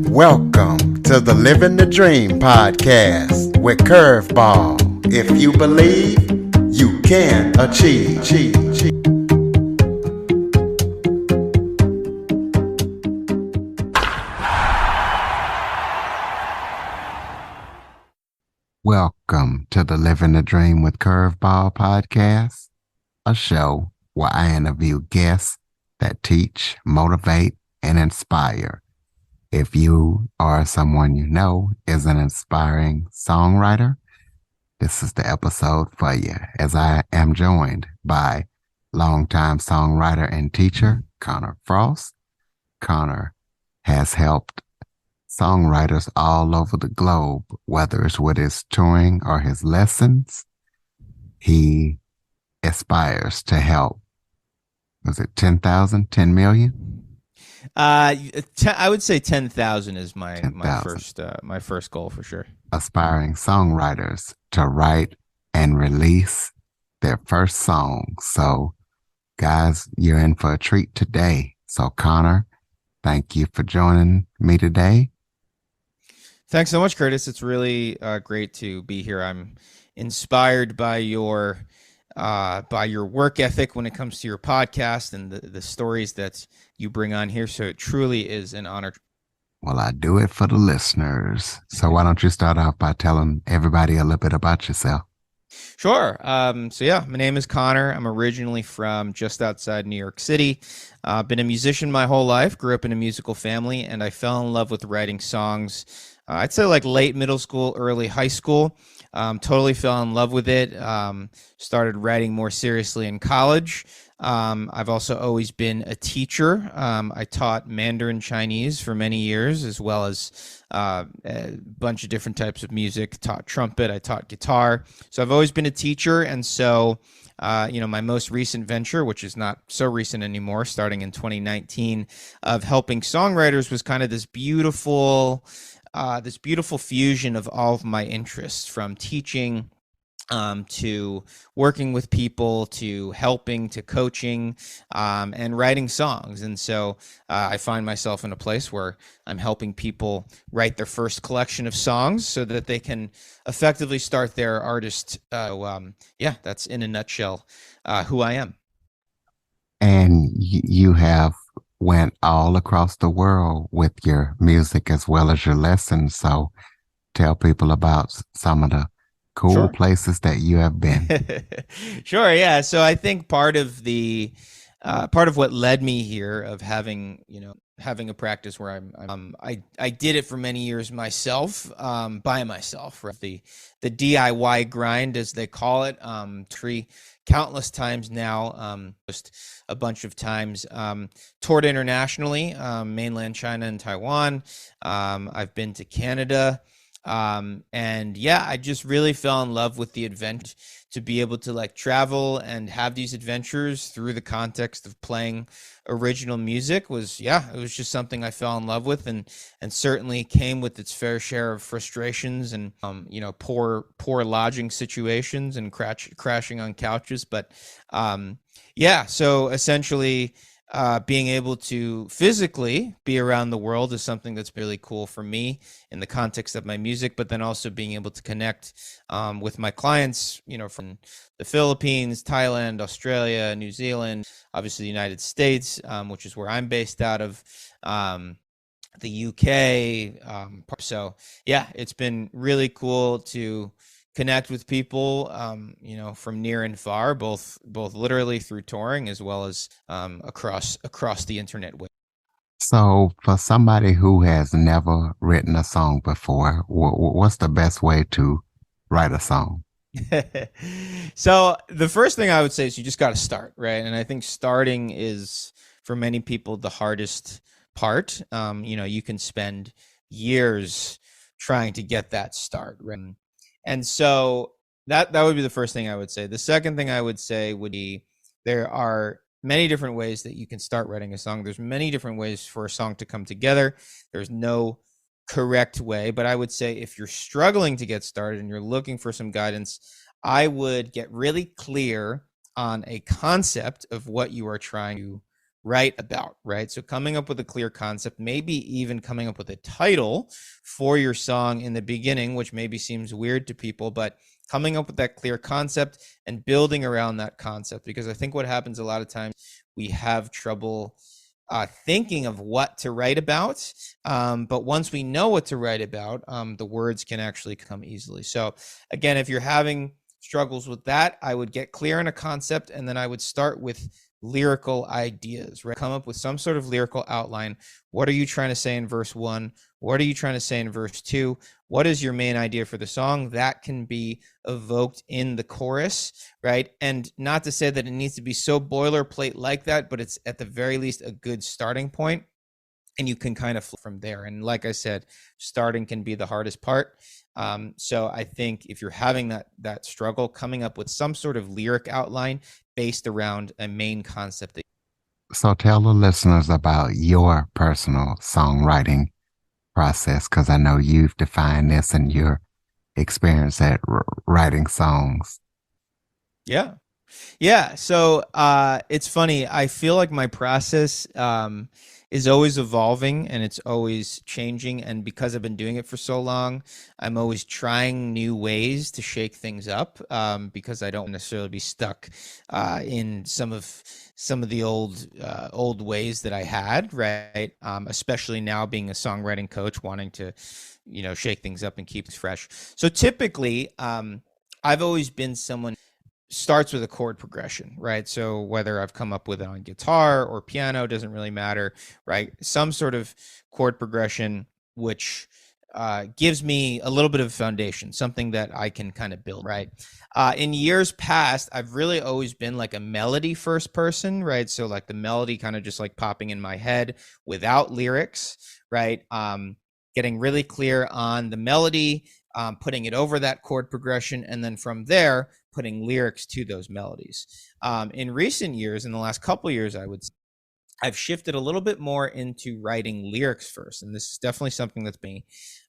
Welcome to the Living the Dream podcast with Curveball. If you believe, you can achieve. Welcome to the Living the Dream with Curveball podcast, a show where I interview guests that teach, motivate, and inspire. If you or someone you know is an inspiring songwriter, this is the episode for you, as I am joined by longtime songwriter and teacher Connor Frost. Connor has helped songwriters all over the globe, whether it's with his touring or his lessons. He aspires to help, was it 10,000, 10 million? I would say 10,000 is my 10,000. my first goal for sure. Aspiring songwriters to write and release their first song. So, guys, you're in for a treat today. So, Connor, thank you for joining me today. Thanks so much, Curtis. It's really great to be here. I'm inspired by your work ethic when it comes to your podcast and the stories that you bring on here. So it truly is an honor. Well, I do it for the listeners. So why don't you start off by telling everybody a little bit about yourself? Sure. My name is Connor. I'm originally from just outside New York City. Been a musician my whole life, grew up in a musical family, and I fell in love with writing songs. I'd say like late middle school, early high school. Totally fell in love with it. Started writing more seriously in college. I've also always been a teacher. I taught Mandarin Chinese for many years, as well as a bunch of different types of music. Taught trumpet. I taught guitar. So I've always been a teacher. And so, my most recent venture, which is not so recent anymore, starting in 2019, of helping songwriters was kind of this beautiful fusion of all of my interests, from teaching to working with people, to helping, to coaching, and writing songs. And so I find myself in a place where I'm helping people write their first collection of songs so that they can effectively start their artist. That's in a nutshell who I am. And you have went all across the world with your music as well as your lessons. So tell people about some of the cool places that you have been. Sure. Yeah. So I think part of what led me here of having a practice where I did it for many years myself, by myself, right? The DIY grind, as they call it, countless times now, just a bunch of times, toured internationally, mainland China and Taiwan. I've been to Canada. I just really fell in love with the event, to be able to travel and have these adventures through the context of playing original music it was just something I fell in love with, and certainly came with its fair share of frustrations and poor lodging situations and crashing on couches. But so essentially, being able to physically be around the world is something that's really cool for me in the context of my music, but then also being able to connect with my clients, from the Philippines, Thailand, Australia, New Zealand, obviously the United States, which is where I'm based out of, the UK. It's been really cool to connect with people, from near and far, both literally through touring as well as across the internet. So for somebody who has never written a song before, what's the best way to write a song? So the first thing I would say is you just got to start, right? And I think starting is, for many people, the hardest part. You can spend years trying to get that start, right? And so that would be the first thing I would say. The second thing I would say would be, there are many different ways that you can start writing a song. There's many different ways for a song to come together. There's no correct way, but I would say if you're struggling to get started and you're looking for some guidance, I would get really clear on a concept of what you are trying to write about, right? So coming up with a clear concept, maybe even coming up with a title for your song in the beginning, which maybe seems weird to people, but coming up with that clear concept and building around that concept. Because I think what happens a lot of times, we have trouble thinking of what to write about. But once we know what to write about, the words can actually come easily. So again, if you're having struggles with that, I would get clear on a concept, and then I would start with lyrical ideas, right? Come up with some sort of lyrical outline. What are you trying to say in verse 1? What are you trying to say in verse 2? What is your main idea for the song? That can be evoked in the chorus, right? And not to say that it needs to be so boilerplate like that, but it's at the very least a good starting point, and you can kind of flow from there. And like I said, starting can be the hardest part. So I think if you're having that struggle, coming up with some sort of lyric outline based around a main concept. So tell the listeners about your personal songwriting process, because I know you've defined this in your experience at writing songs. Yeah. Yeah. So it's funny. I feel like my process is always evolving and it's always changing. And because I've been doing it for so long, I'm always trying new ways to shake things up, because I don't necessarily be stuck in some of the old ways that I had, right? Especially now being a songwriting coach, wanting to, shake things up and keep it fresh. So typically, I've always been someone starts with a chord progression, right? So whether I've come up with it on guitar or piano, doesn't really matter, right? Some sort of chord progression, which gives me a little bit of foundation, something that I can kind of build, right? In years past, I've really always been like a melody first person, right? So like the melody kind of just like popping in my head without lyrics, right? Getting really clear on the melody, putting it over that chord progression, and then from there, putting lyrics to those melodies. In recent years, in the last couple of years, I've shifted a little bit more into writing lyrics first, and this is definitely something that's me.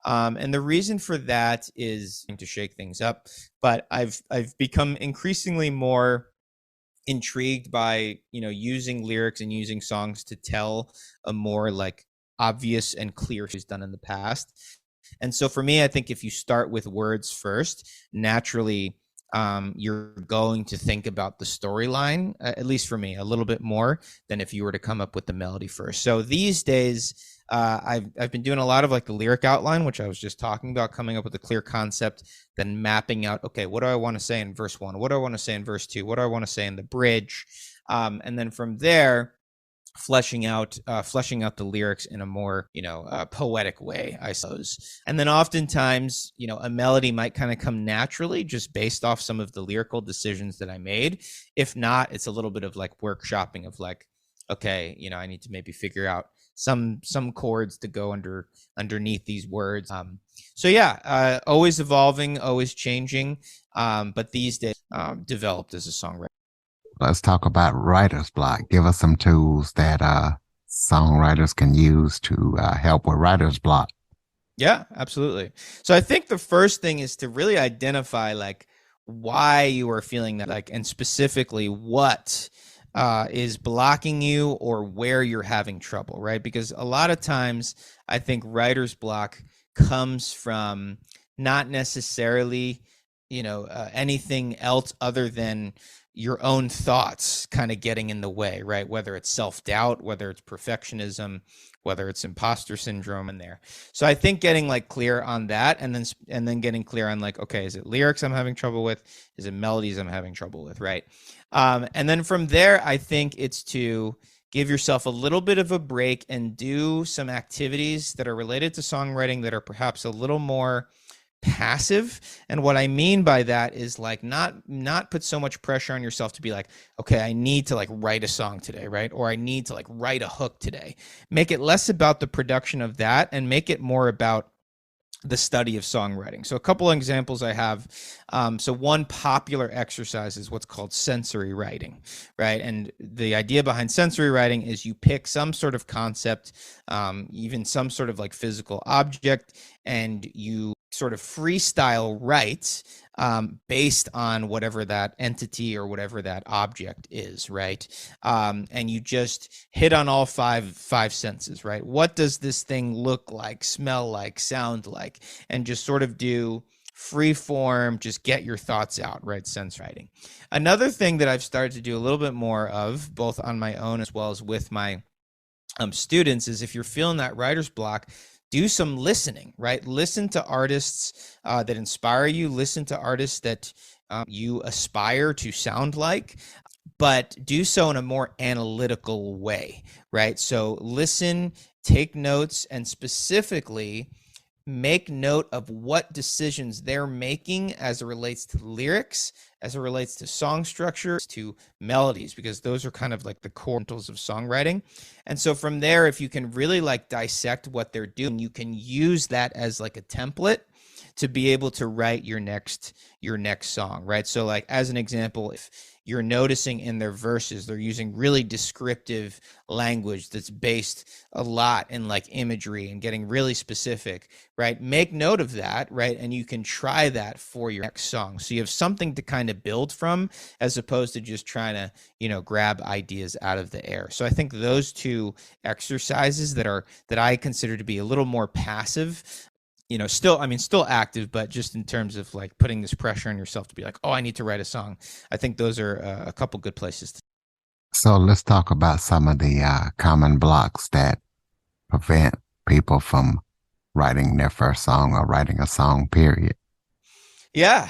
And the reason for that is to shake things up, but I've become increasingly more intrigued by using lyrics and using songs to tell a more like obvious and clear is done in the past. And so for me, I think if you start with words first, naturally, you're going to think about the storyline, at least for me, a little bit more than if you were to come up with the melody first. So these days, I've been doing a lot of like the lyric outline, which I was just talking about, coming up with a clear concept, then mapping out, okay, what do I want to say in verse 1? What do I want to say in verse 2? What do I want to say in the bridge? And then from there, fleshing out the lyrics in a more poetic way, I suppose. And then oftentimes a melody might kind of come naturally just based off some of the lyrical decisions that I made. If not, it's a little bit of like workshopping of like, okay, I need to maybe figure out some chords to go underneath these words. So yeah, always evolving, always changing, but these days developed as a songwriter. Let's talk about writer's block. Give us some tools that songwriters can use to help with writer's block. Yeah, absolutely. So I think the first thing is to really identify like why you are feeling that, like, and specifically what is blocking you or where you're having trouble, right? Because a lot of times I think writer's block comes from not necessarily, anything else other than your own thoughts kind of getting in the way, right? Whether it's self-doubt, whether it's perfectionism, whether it's imposter syndrome in there. So I think getting like clear on that, and then getting clear on like, okay, is it lyrics I'm having trouble with? Is it melodies I'm having trouble with, right? And then from there, I think it's to give yourself a little bit of a break and do some activities that are related to songwriting that are perhaps a little more passive. And what I mean by that is like not put so much pressure on yourself to be like, okay, I need to like write a song today, right? Or I need to like write a hook today. Make it less about the production of that and make it more about the study of songwriting. So a couple of examples I have. So one popular exercise is what's called sensory writing, right? And the idea behind sensory writing is you pick some sort of concept, even some sort of like physical object, and you sort of freestyle write based on whatever that entity or whatever that object is, right? And you just hit on all five senses, right? What does this thing look like, smell like, sound like, and just sort of do free form, just get your thoughts out, right? Sense writing. Another thing that I've started to do a little bit more of, both on my own as well as with my students, is if you're feeling that writer's block, do some listening, right? Listen to artists that inspire you. Listen to artists that you aspire to sound like, but do so in a more analytical way, right? So listen, take notes, and specifically make note of what decisions they're making as it relates to lyrics, as it relates to song structure, to melodies, because those are kind of like the core fundamentals of songwriting. And so from there, if you can really like dissect what they're doing, you can use that as like a template to be able to write your next song, right? So like as an example, if you're noticing in their verses, they're using really descriptive language that's based a lot in like imagery and getting really specific, right? Make note of that, right? And you can try that for your next song. So you have something to kind of build from, as opposed to just trying to, grab ideas out of the air. So I think those two exercises that I consider to be a little more passive, still active, but just in terms of like putting this pressure on yourself to be like, oh, I need to write a song. I think those are a couple good places to. So let's talk about some of the common blocks that prevent people from writing their first song or writing a song, period. Yeah.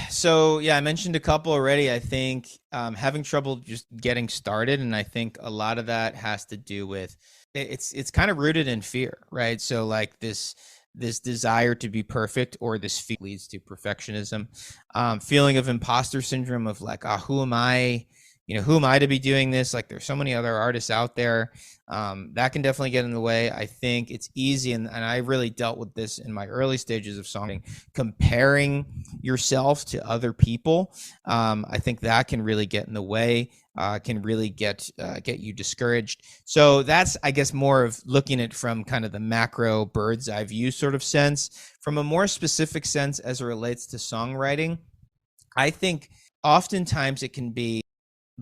So yeah, I mentioned a couple already. I think having trouble just getting started, and I think a lot of that has to do with it's kind of rooted in fear, right? So like this desire to be perfect, or this fear leads to perfectionism, feeling of imposter syndrome of like, who am I? Who am I to be doing this? Like, there's so many other artists out there. That can definitely get in the way. I think it's easy, and I really dealt with this in my early stages of songwriting, comparing yourself to other people. I think that can really get in the way, can really get you discouraged. So that's, I guess, more of looking at from kind of the macro bird's eye view sort of sense. From a more specific sense as it relates to songwriting, I think oftentimes it can be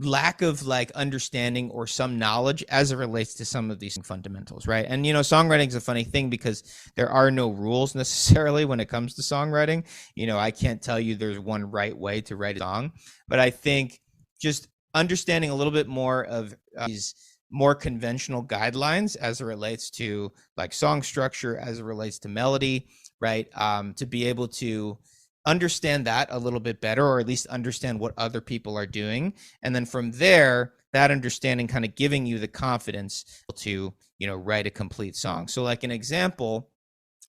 lack of like understanding or some knowledge as it relates to some of these fundamentals, right? And songwriting is a funny thing because there are no rules necessarily when it comes to songwriting. I can't tell you there's one right way to write a song, but I think just understanding a little bit more of these more conventional guidelines as it relates to like song structure, as it relates to melody, right? To be able to understand that a little bit better, or at least understand what other people are doing. And then from there, that understanding kind of giving you the confidence to, write a complete song. So like an example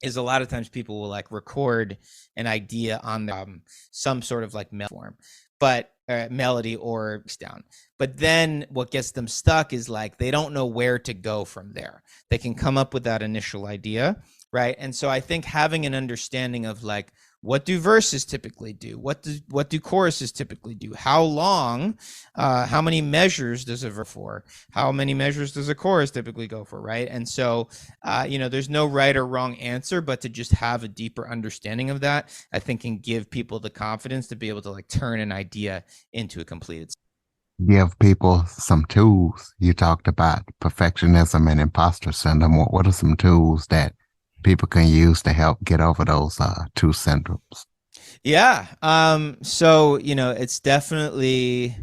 is a lot of times people will like record an idea on some sort of like form, but melody or down. But then what gets them stuck is like, they don't know where to go from there. They can come up with that initial idea, right? And so I think having an understanding of like, what do verses typically do? What do choruses typically do? How long? How many measures does a verse for? How many measures does a chorus typically go for? Right? And so, there's no right or wrong answer, but to just have a deeper understanding of that, I think, can give people the confidence to be able to like turn an idea into a completed. Give people some tools. You talked about perfectionism and imposter syndrome. What are some tools that people can use to help get over those two syndromes? Yeah. So, it's definitely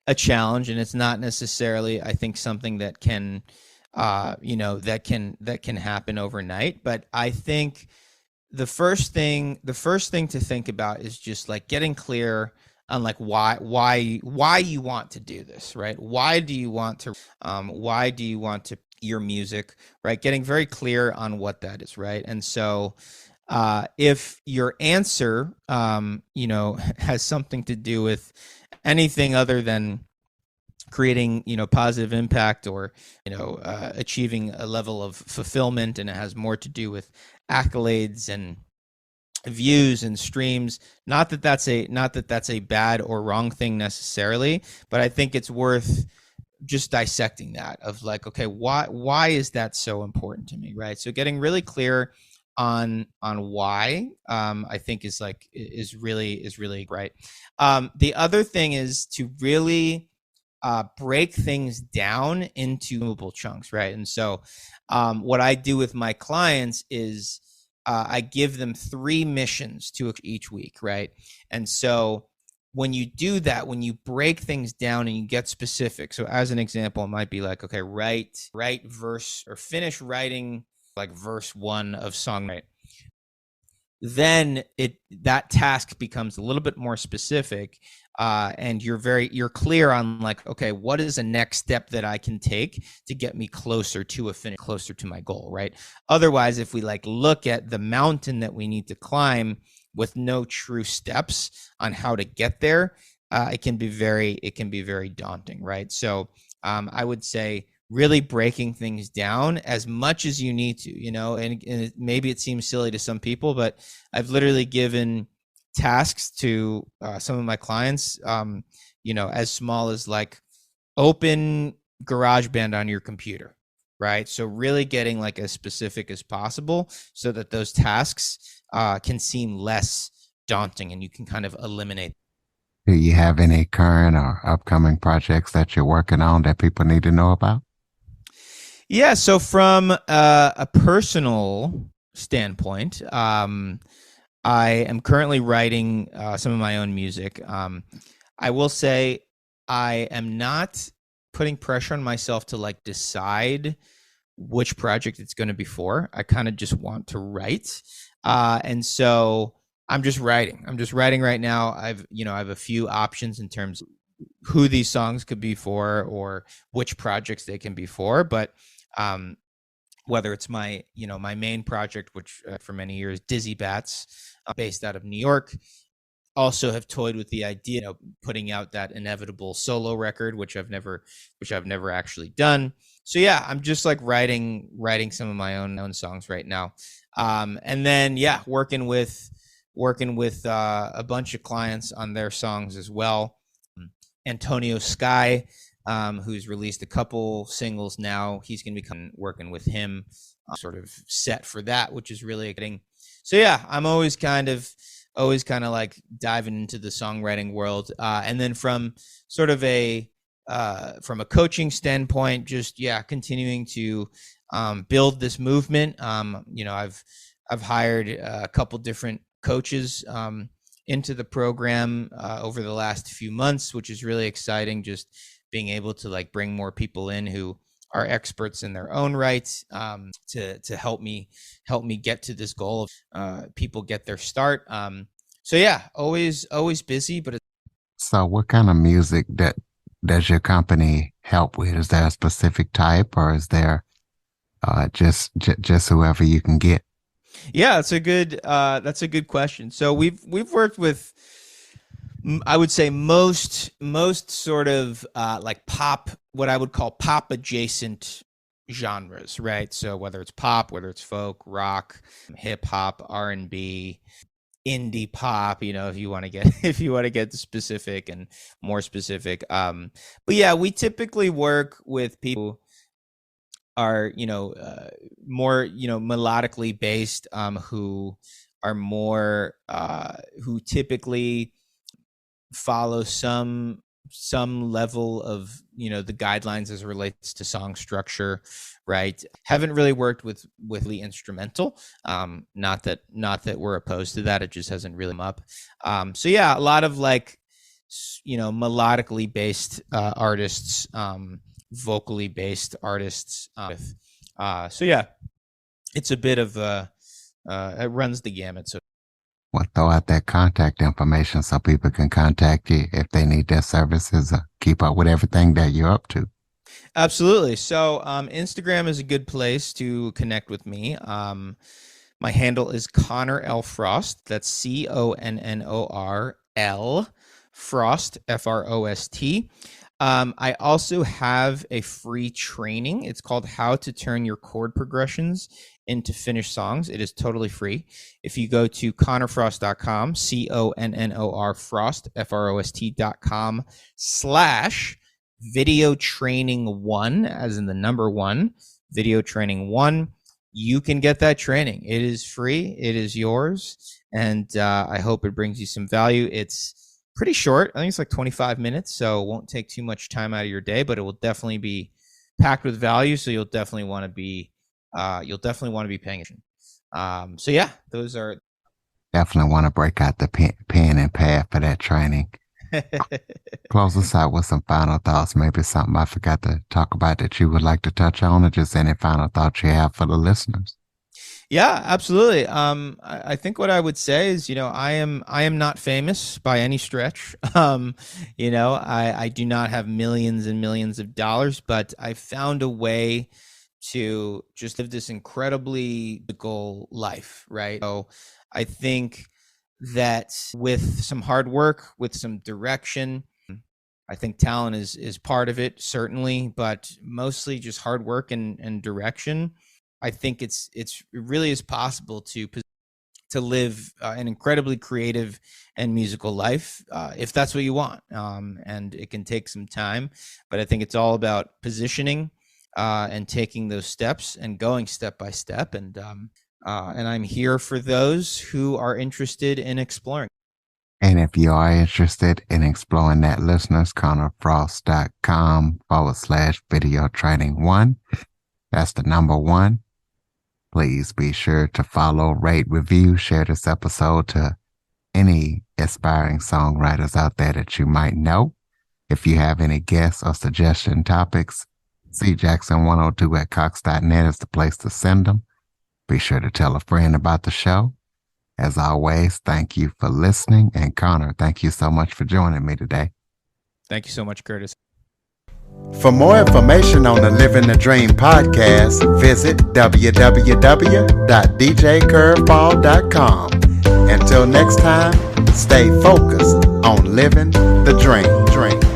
a challenge, and it's not necessarily, I think, something that can, that can happen overnight. But I think the first thing to think about is just like getting clear on like why you want to do this, right? Why do you want to your music, right? Getting very clear on what that is, right? And so if your answer has something to do with anything other than creating positive impact, or achieving a level of fulfillment, and it has more to do with accolades and views and streams, not that that's a bad or wrong thing necessarily, but I think it's worth just dissecting that, of like, okay, why is that so important to me, right? So getting really clear on why, I think is really right. The other thing is to really break things down into movable chunks, right? And so what I do with my clients is I give them 3 missions to each week, right? And so when you do that, when you break things down and you get specific, so as an example, it might be like, okay, write verse or finish writing like verse 1 of song, right? Then that task becomes a little bit more specific, and you're clear on like, okay, what is the next step that I can take to get me closer to a finish, closer to my goal, right? Otherwise, if we like look at the mountain that we need to climb with no true steps on how to get there, it can be very daunting, right? So I would say really breaking things down as much as you need to, and maybe it seems silly to some people, but I've literally given tasks to some of my clients, as small as like open GarageBand on your computer, right? So really getting like as specific as possible so that those tasks can seem less daunting and you can kind of eliminate. Do you have any current or upcoming projects that you're working on that people need to know about? Yeah, so from a personal standpoint, I am currently writing some of my own music. I will say I am not putting pressure on myself to like decide which project it's going to be for. I kind of just want to write, and so I'm just writing. I'm just writing right now. I have a few options in terms of who these songs could be for or which projects they can be for, but whether it's my main project, which for many years Dizzy Bats, based out of New York, also have toyed with the idea of putting out that inevitable solo record, which I've never actually done. So yeah, I'm just like writing some of my own songs right now, and then working with a bunch of clients on their songs as well. Antonio Sky, who's released a couple singles now. He's going to be working with him, sort of set for that, which is really exciting. So yeah, I'm always kind of like diving into the songwriting world, and then from sort of from a coaching standpoint, just continuing to build this movement. I've hired a couple different coaches into the program over the last few months, which is really exciting. Just being able to like bring more people in who are experts in their own right, to help me get to this goal of people get their start. So yeah, always busy, but So what kind of music does your company help with? Is there a specific type, or is there just whoever you can get? yeah, that's a good question. So we've worked with, I would say most sort of like pop, what I would call pop adjacent genres, right? So whether it's pop, whether it's folk, rock, hip hop, R&B, indie pop, if you want to get specific and more specific. But yeah, we typically work with people are more melodically based, who are more who typically follow some level of the guidelines as it relates to song structure, right? Haven't really worked with the instrumental, not that we're opposed to that, it just hasn't really come up. So yeah, a lot of like melodically based artists, vocally based artists, so yeah, it's a bit of it runs the gamut. So Well, throw out that contact information so people can contact you if they need their services or keep up with everything that you're up to. absolutely. So Instagram is a good place to connect with me. My handle is Connor L. Frost. That's CONNOR Frost, FROST. I also have a free training. It's called How to Turn Your Chord Progressions into Finished Songs. It is totally free. If you go to connorfrost.com, CONNOR Frost, FROST.com /video training 1, as in the number 1, video training 1. you can get that training. It is free. It is yours. And I hope it brings you some value. It's pretty short. I think it's like 25 minutes, so it won't take too much time out of your day, but it will definitely be packed with value. So you'll definitely want to be paying attention. So yeah, those are Definitely want to break out the pen and pad for that training. Close us out with some final thoughts. Maybe something I forgot to talk about that you would like to touch on, or just any final thoughts you have for the listeners. Yeah, absolutely. I think what I would say is, I am not famous by any stretch. I do not have millions and millions of dollars, but I found a way to just live this incredibly goal life, right? So I think that with some hard work, with some direction, I think talent is part of it, certainly, but mostly just hard work and direction. I think it really is possible to live an incredibly creative and musical life if that's what you want. And it can take some time, but I think it's all about positioning and taking those steps and going step by step. And I'm here for those who are interested in exploring. And if you are interested in exploring that, listeners, connorfrost.com/video training 1. That's the number 1. Please be sure to follow, rate, review, share this episode to any aspiring songwriters out there that you might know. If you have any guests or suggestion topics, cjackson102@cox.net is the place to send them. Be sure to tell a friend about the show. As always, thank you for listening. And Connor, thank you so much for joining me today. Thank you so much, Curtis. For more information on the Living the Dream podcast, visit www.djcurveball.com. Until next time, stay focused on living the dream.